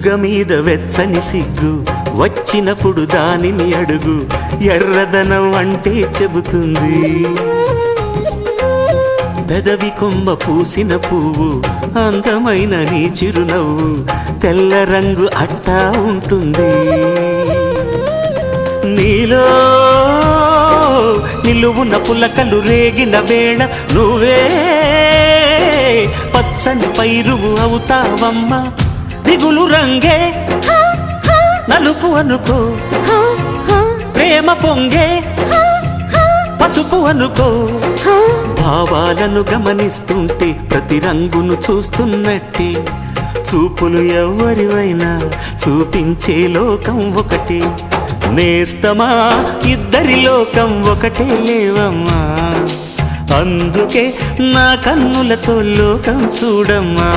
బుగ్గ మీద వెచ్చని సిగ్గు వచ్చినప్పుడు దానిని అడుగు ఎర్రదనం అంటే చెబుతుంది పెదవి కొమ్మ పూసిన పువ్వు అందమైన నీ చిరునవ్వు తెల్ల రంగు అట్టా ఉంటుంది నీలో నిలువున పులకలు రేగిన వేళ నువ్వే పచ్చని పైరువు అవుతావమ్మా దిగులు రంగే నలుపు అనుకో ప్రేమ పొంగే పసుపు అనుకో భావాలను గమనిస్తుంటే ప్రతి రంగును చూస్తున్నట్టే చూపులు ఎవరివైనా చూపించే లోకం ఒకటి నేస్తమా ఇద్దరి లోకం ఒకటే లేవమ్మా అందుకే నా కన్నులతో లోకం చూడమ్మా